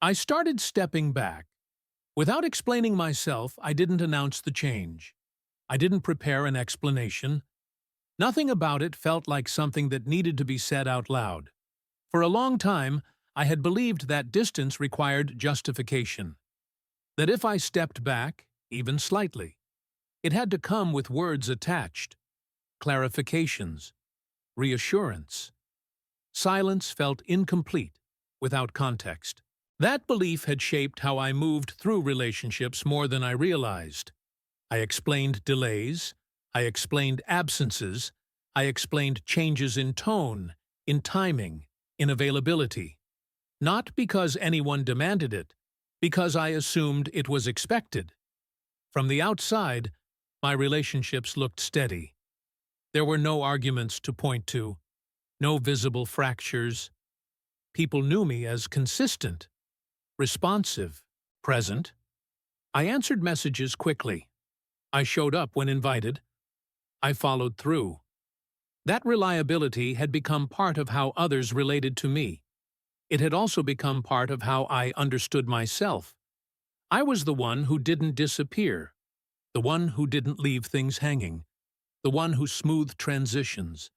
I started stepping back. Without explaining myself, I didn't announce the change. I didn't prepare an explanation. Nothing about it felt like something that needed to be said out loud. For a long time, I had believed that distance required justification. That if I stepped back, even slightly, it had to come with words attached, clarifications, reassurance. Silence felt incomplete without context. That belief had shaped how I moved through relationships more than I realized. I explained delays, I explained absences, I explained changes in tone, in timing, in availability. Not because anyone demanded it, because I assumed it was expected. From the outside, my relationships looked steady. There were no arguments to point to, no visible fractures. People knew me as consistent, responsive, present. I answered messages quickly. I showed up when invited. I followed through. That reliability had become part of how others related to me. It had also become part of how I understood myself. I was the one who didn't disappear, the one who didn't leave things hanging, the one who smoothed transitions.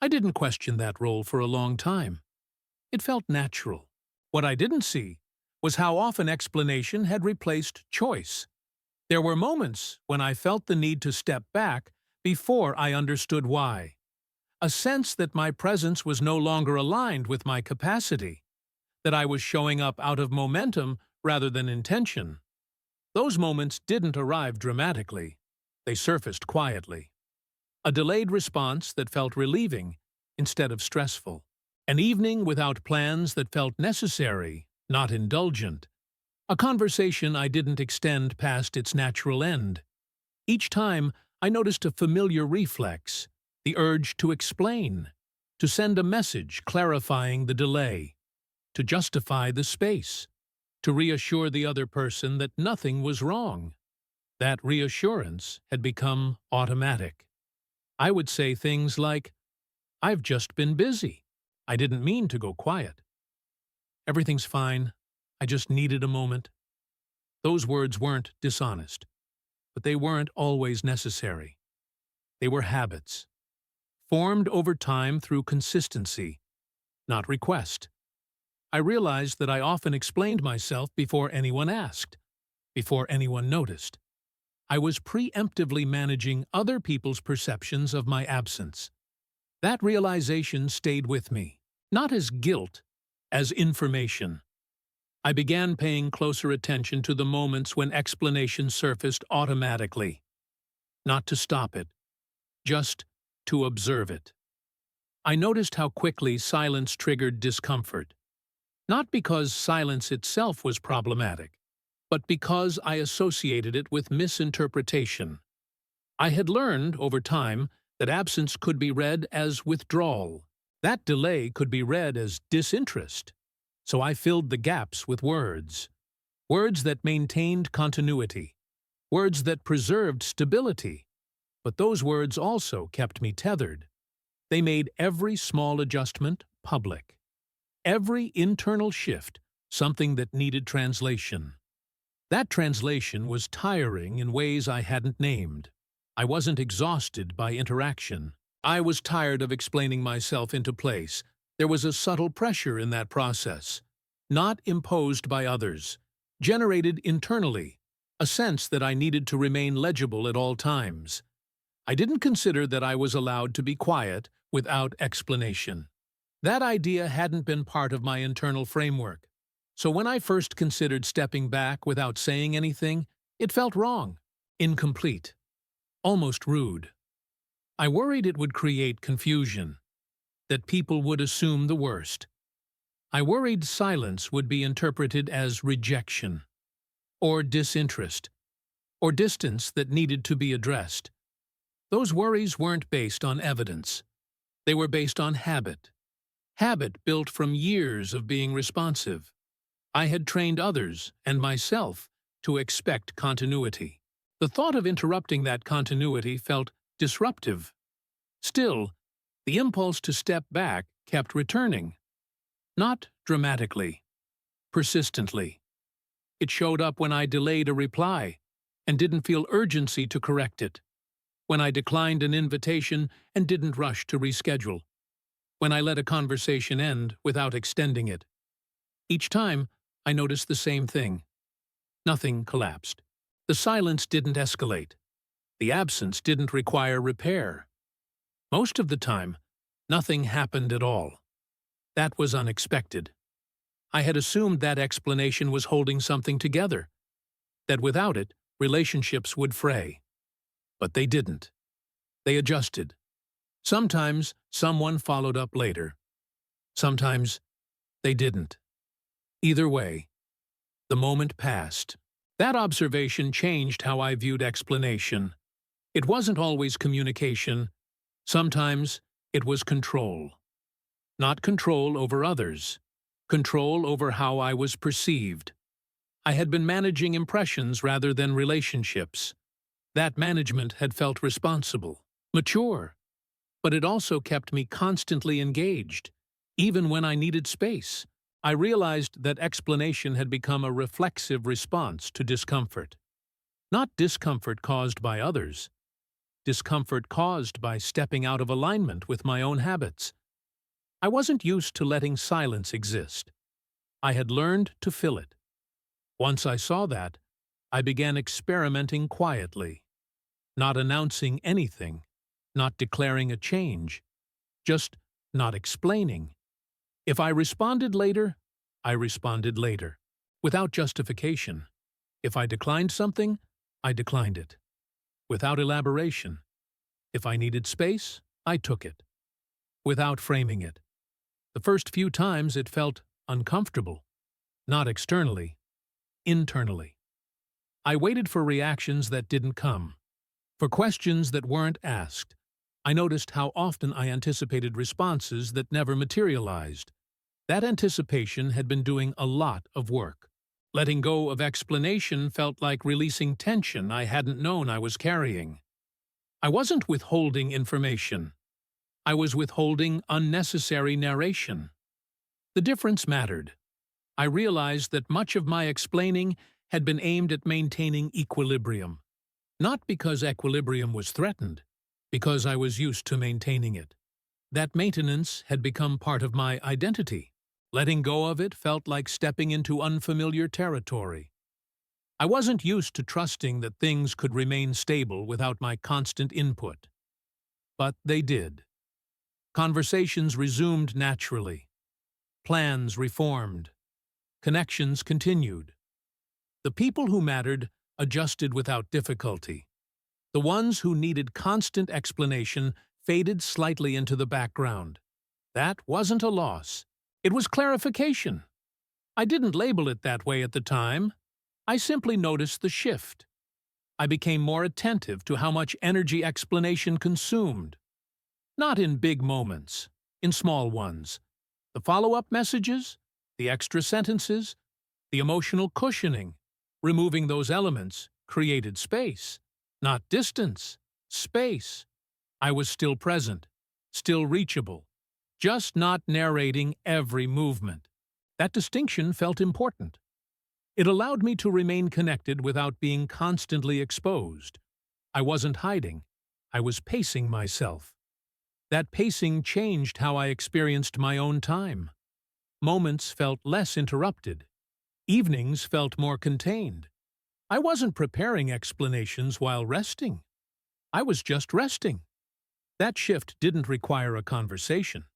I didn't question that role for a long time. It felt natural. What I didn't see was how often explanation had replaced choice. There were moments when I felt the need to step back before I understood why. A sense that my presence was no longer aligned with my capacity, that I was showing up out of momentum rather than intention. Those moments didn't arrive dramatically. They surfaced quietly. A delayed response that felt relieving instead of stressful. An evening without plans that felt necessary, not indulgent. A conversation I didn't extend past its natural end. Each time, I noticed a familiar reflex, the urge to explain, to send a message clarifying the delay, to justify the space, to reassure the other person that nothing was wrong. That reassurance had become automatic. I would say things like, "I've just been busy. I didn't mean to go quiet. Everything's fine. I just needed a moment." Those words weren't dishonest, but they weren't always necessary. They were habits, formed over time through consistency, not request. I realized that I often explained myself before anyone asked, before anyone noticed. I was preemptively managing other people's perceptions of my absence. That realization stayed with me, not as guilt, as information. I began paying closer attention to the moments when explanation surfaced automatically. Not to stop it, just to observe it. I noticed how quickly silence triggered discomfort. Not because silence itself was problematic, but because I associated it with misinterpretation. I had learned, over time, that absence could be read as withdrawal. That delay could be read as disinterest. So I filled the gaps with words. Words that maintained continuity. Words that preserved stability. But those words also kept me tethered. They made every small adjustment public. Every internal shift something that needed translation. That translation was tiring in ways I hadn't named. I wasn't exhausted by interaction. I was tired of explaining myself into place. There was a subtle pressure in that process, not imposed by others, generated internally, a sense that I needed to remain legible at all times. I didn't consider that I was allowed to be quiet without explanation. That idea hadn't been part of my internal framework. So when I first considered stepping back without saying anything, it felt wrong, incomplete, almost rude. I worried it would create confusion, that people would assume the worst. I worried silence would be interpreted as rejection, or disinterest, or distance that needed to be addressed. Those worries weren't based on evidence. They were based on habit. Habit built from years of being responsive. I had trained others, and myself, to expect continuity. The thought of interrupting that continuity felt disruptive. Still, the impulse to step back kept returning. Not dramatically, persistently. It showed up when I delayed a reply and didn't feel urgency to correct it, when I declined an invitation and didn't rush to reschedule, when I let a conversation end without extending it. Each time, I noticed the same thing. Nothing collapsed. The silence didn't escalate. The absence didn't require repair. Most of the time, nothing happened at all. That was unexpected. I had assumed that explanation was holding something together, that without it, relationships would fray. But they didn't. They adjusted. Sometimes someone followed up later. Sometimes they didn't. Either way, the moment passed. That observation changed how I viewed explanation. It wasn't always communication. Sometimes it was control. Not control over others. Control over how I was perceived. I had been managing impressions rather than relationships. That management had felt responsible, mature, but it also kept me constantly engaged. Even when I needed space, I realized that explanation had become a reflexive response to discomfort. Not discomfort caused by others. Discomfort caused by stepping out of alignment with my own habits. I wasn't used to letting silence exist. I had learned to fill it. Once I saw that, I began experimenting quietly, not announcing anything, not declaring a change, just not explaining. If I responded later, I responded later, without justification. If I declined something, I declined it, without elaboration. If I needed space, I took it, without framing it. The first few times it felt uncomfortable, not externally, internally. I waited for reactions that didn't come, for questions that weren't asked. I noticed how often I anticipated responses that never materialized. That anticipation had been doing a lot of work. Letting go of explanation felt like releasing tension I hadn't known I was carrying. I wasn't withholding information. I was withholding unnecessary narration. The difference mattered. I realized that much of my explaining had been aimed at maintaining equilibrium. Not because equilibrium was threatened, because I was used to maintaining it. That maintenance had become part of my identity. Letting go of it felt like stepping into unfamiliar territory. I wasn't used to trusting that things could remain stable without my constant input. But they did. Conversations resumed naturally. Plans reformed. Connections continued. The people who mattered adjusted without difficulty. The ones who needed constant explanation faded slightly into the background. That wasn't a loss. It was clarification. I didn't label it that way at the time. I simply noticed the shift. I became more attentive to how much energy explanation consumed. Not in big moments, in small ones. The follow-up messages, the extra sentences, the emotional cushioning. Removing those elements created space, not distance, space. I was still present, still reachable, just not narrating every movement. That distinction felt important. It allowed me to remain connected without being constantly exposed. I wasn't hiding. I was pacing myself. That pacing changed how I experienced my own time. Moments felt less interrupted. Evenings felt more contained. I wasn't preparing explanations while resting. I was just resting. That shift didn't require a conversation.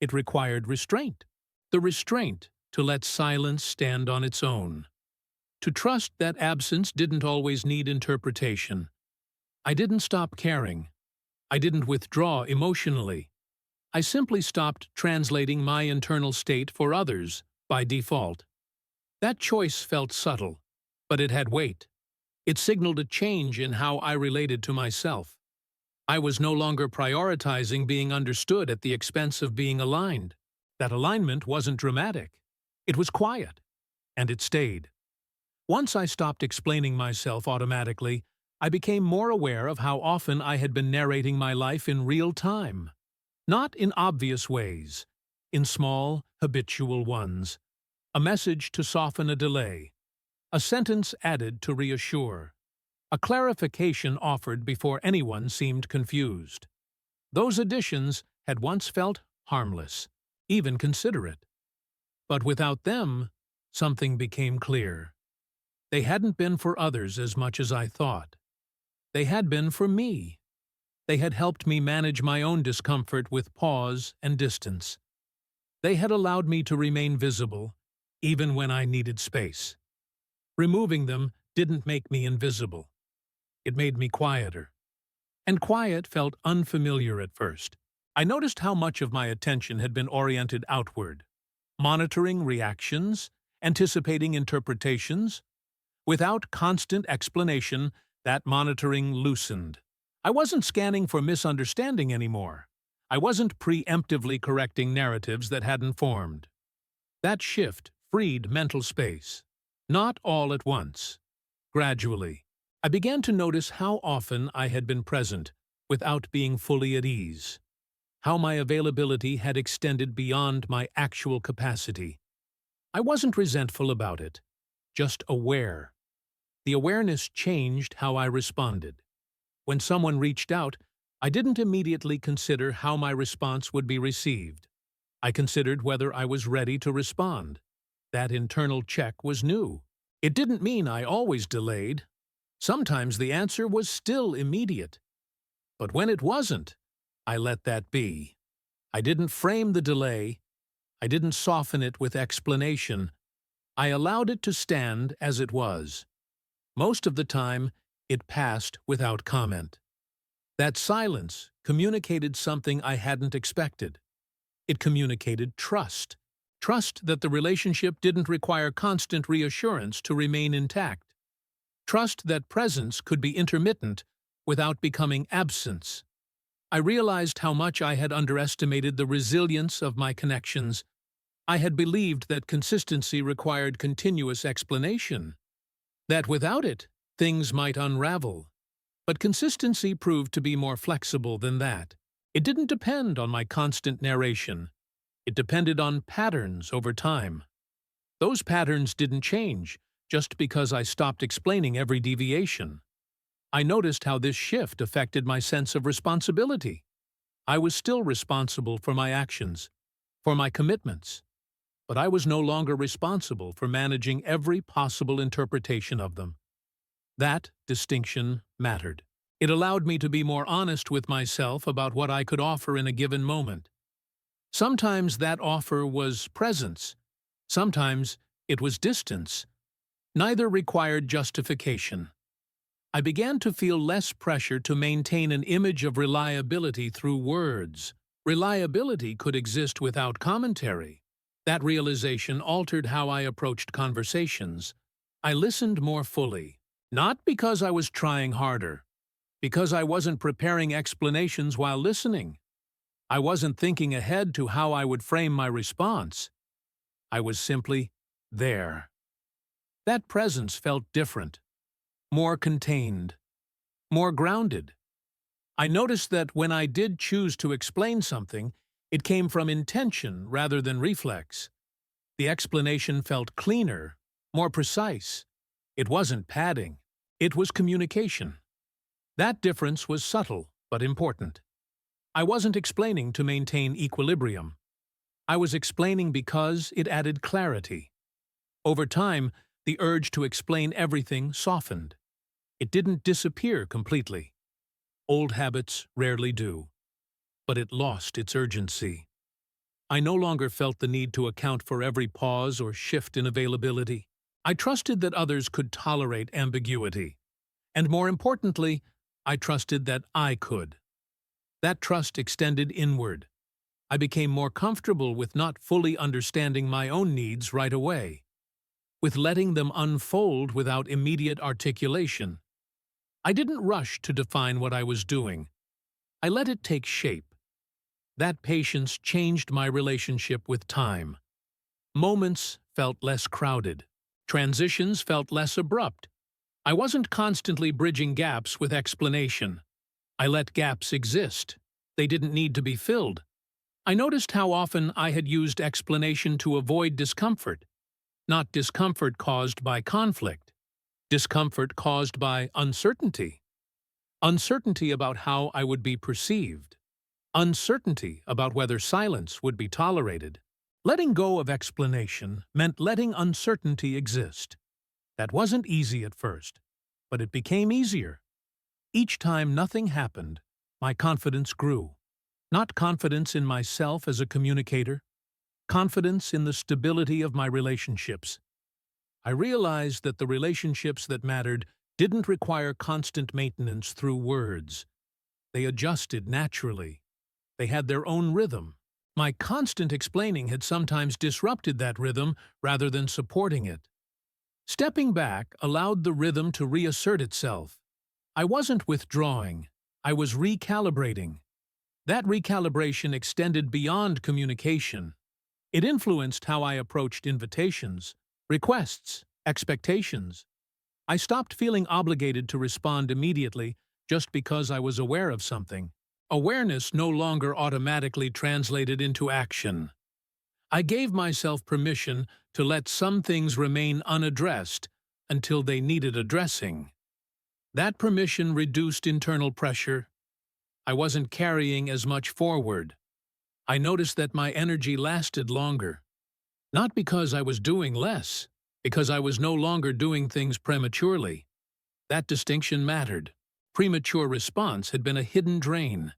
It required restraint. The restraint to let silence stand on its own. To trust that absence didn't always need interpretation. I didn't stop caring. I didn't withdraw emotionally. I simply stopped translating my internal state for others by default. That choice felt subtle, but it had weight. It signaled a change in how I related to myself. I was no longer prioritizing being understood at the expense of being aligned. That alignment wasn't dramatic. It was quiet, and it stayed. Once I stopped explaining myself automatically, I became more aware of how often I had been narrating my life in real time. Not in obvious ways, in small, habitual ones. a message to soften a delay, a sentence added to reassure, a clarification offered before anyone seemed confused. Those additions had once felt harmless, even considerate. But without them, something became clear. They hadn't been for others as much as I thought. They had been for me. They had helped me manage my own discomfort with pause and distance. They had allowed me to remain visible, even when I needed space. Removing them didn't make me invisible. It made me quieter. And quiet felt unfamiliar at first. I noticed how much of my attention had been oriented outward, monitoring reactions, anticipating interpretations. Without constant explanation, that monitoring loosened. I wasn't scanning for misunderstanding anymore. I wasn't preemptively correcting narratives that hadn't formed. That shift freed mental space. Not all at once. Gradually, I began to notice how often I had been present without being fully at ease. How my availability had extended beyond my actual capacity. I wasn't resentful about it, just aware. The awareness changed how I responded. When someone reached out, I didn't immediately consider how my response would be received. I considered whether I was ready to respond. That internal check was new. It didn't mean I always delayed. Sometimes the answer was still immediate. But when it wasn't, I let that be. I didn't frame the delay. I didn't soften it with explanation. I allowed it to stand as it was. Most of the time, it passed without comment. That silence communicated something I hadn't expected. It communicated trust. Trust that the relationship didn't require constant reassurance to remain intact. Trust that presence could be intermittent without becoming absence. I realized how much I had underestimated the resilience of my connections. I had believed that consistency required continuous explanation. That without it, things might unravel. But consistency proved to be more flexible than that. It didn't depend on my constant narration. It depended on patterns over time. Those patterns didn't change just because I stopped explaining every deviation. I noticed how this shift affected my sense of responsibility. I was still responsible for my actions, for my commitments, but I was no longer responsible for managing every possible interpretation of them. That distinction mattered. It allowed me to be more honest with myself about what I could offer in a given moment. Sometimes that offer was presence. Sometimes it was distance. Neither required justification. I began to feel less pressure to maintain an image of reliability through words. Reliability could exist without commentary. That realization altered how I approached conversations. I listened more fully, not because I was trying harder, because I wasn't preparing explanations while listening. I wasn't thinking ahead to how I would frame my response. I was simply there. That presence felt different, more contained, more grounded. I noticed that when I did choose to explain something, it came from intention rather than reflex. The explanation felt cleaner, more precise. It wasn't padding. It was communication. That difference was subtle but important. I wasn't explaining to maintain equilibrium. I was explaining because it added clarity. Over time, the urge to explain everything softened. It didn't disappear completely. Old habits rarely do. But it lost its urgency. I no longer felt the need to account for every pause or shift in availability. I trusted that others could tolerate ambiguity. And more importantly, I trusted that I could. That trust extended inward. I became more comfortable with not fully understanding my own needs right away, with letting them unfold without immediate articulation. I didn't rush to define what I was doing. I let it take shape. That patience changed my relationship with time. Moments felt less crowded. Transitions felt less abrupt. I wasn't constantly bridging gaps with explanation. I let gaps exist. They didn't need to be filled. I noticed how often I had used explanation to avoid discomfort. not discomfort caused by conflict, discomfort caused by uncertainty. Uncertainty about how I would be perceived. Uncertainty about whether silence would be tolerated. Letting go of explanation meant letting uncertainty exist. That wasn't easy at first, but it became easier. Each time nothing happened, my confidence grew. Not confidence in myself as a communicator, confidence in the stability of my relationships. I realized that the relationships that mattered didn't require constant maintenance through words. They adjusted naturally. They had their own rhythm. My constant explaining had sometimes disrupted that rhythm rather than supporting it. Stepping back allowed the rhythm to reassert itself. I wasn't withdrawing. I was recalibrating. That recalibration extended beyond communication. It influenced how I approached invitations, requests, expectations. I stopped feeling obligated to respond immediately just because I was aware of something. Awareness no longer automatically translated into action. I gave myself permission to let some things remain unaddressed until they needed addressing. That permission reduced internal pressure. I wasn't carrying as much forward. I noticed that my energy lasted longer. Not because I was doing less, because I was no longer doing things prematurely. That distinction mattered. Premature response had been a hidden drain.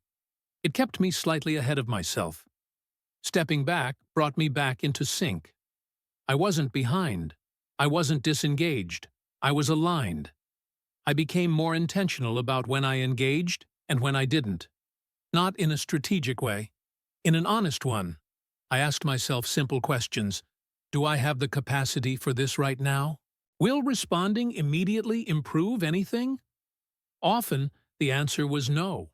It kept me slightly ahead of myself. Stepping back brought me back into sync. I wasn't behind. I wasn't disengaged. I was aligned. I became more intentional about when I engaged and when I didn't. Not in a strategic way, in an honest one. I asked myself simple questions. Do I have the capacity for this right now? Will responding immediately improve anything? Often, the answer was no.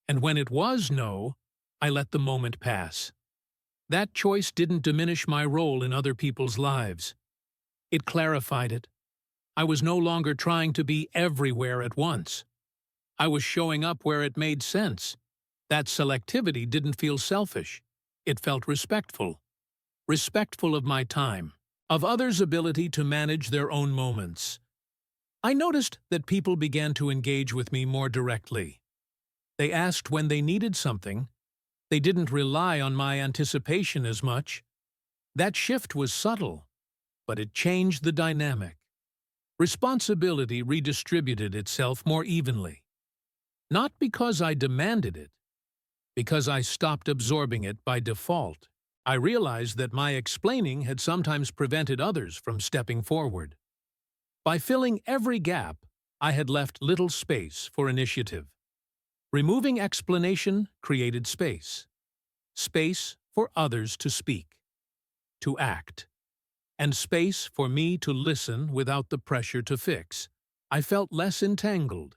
And when it was no, I let the moment pass. That choice didn't diminish my role in other people's lives. It clarified it. I was no longer trying to be everywhere at once. I was showing up where it made sense. That selectivity didn't feel selfish. It felt respectful. Respectful of my time, of others' ability to manage their own moments. I noticed that people began to engage with me more directly. They asked when they needed something. They didn't rely on my anticipation as much. That shift was subtle, but it changed the dynamic. Responsibility redistributed itself more evenly. Not because I demanded it, because I stopped absorbing it by default. I realized that my explaining had sometimes prevented others from stepping forward. By filling every gap, I had left little space for initiative. Removing explanation created space. Space for others to speak, to act, and space for me to listen without the pressure to fix. I felt less entangled,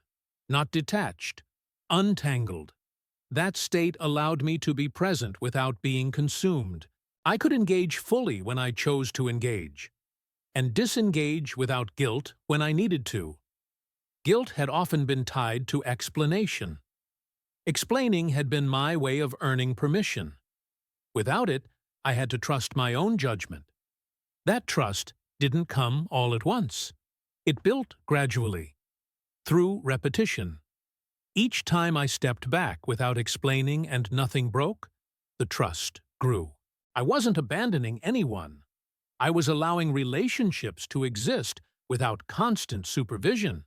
not detached, untangled. That state allowed me to be present without being consumed. I could engage fully when I chose to engage, and disengage without guilt when I needed to. Guilt had often been tied to explanation. Explaining had been my way of earning permission. Without it, I had to trust my own judgment. That trust didn't come all at once. It built gradually, through repetition. Each time I stepped back without explaining and nothing broke, the trust grew. I wasn't abandoning anyone. I was allowing relationships to exist without constant supervision.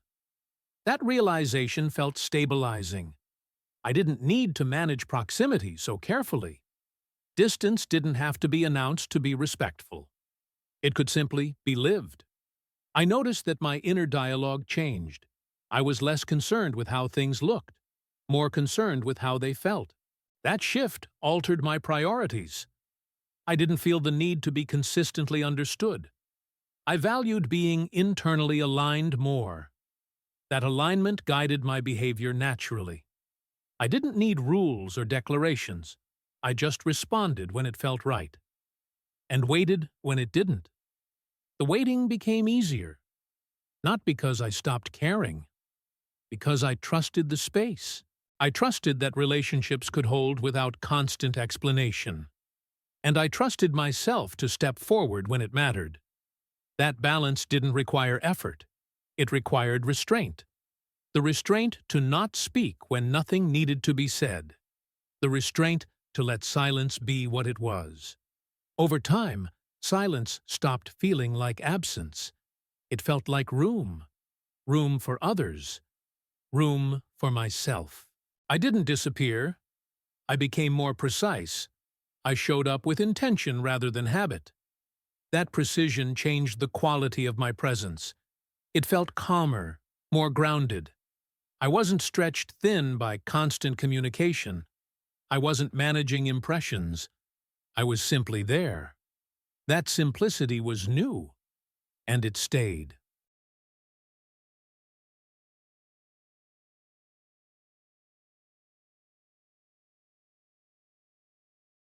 That realization felt stabilizing. I didn't need to manage proximity so carefully. Distance didn't have to be announced to be respectful. It could simply be lived. I noticed that my inner dialogue changed. I was less concerned with how things looked, more concerned with how they felt. That shift altered my priorities. I didn't feel the need to be consistently understood. I valued being internally aligned more. That alignment guided my behavior naturally. I didn't need rules or declarations. I just responded when it felt right, and waited when it didn't. The waiting became easier, not because I stopped caring, because I trusted the space. I trusted that relationships could hold without constant explanation. And I trusted myself to step forward when it mattered. That balance didn't require effort. It required restraint. The restraint to not speak when nothing needed to be said. The restraint to let silence be what it was. Over time, silence stopped feeling like absence. It felt like room. Room for others. Room for myself. I didn't disappear. I became more precise. I showed up with intention rather than habit. That precision changed the quality of my presence. It felt calmer, more grounded. I wasn't stretched thin by constant communication. I wasn't managing impressions. I was simply there. That simplicity was new, and it stayed.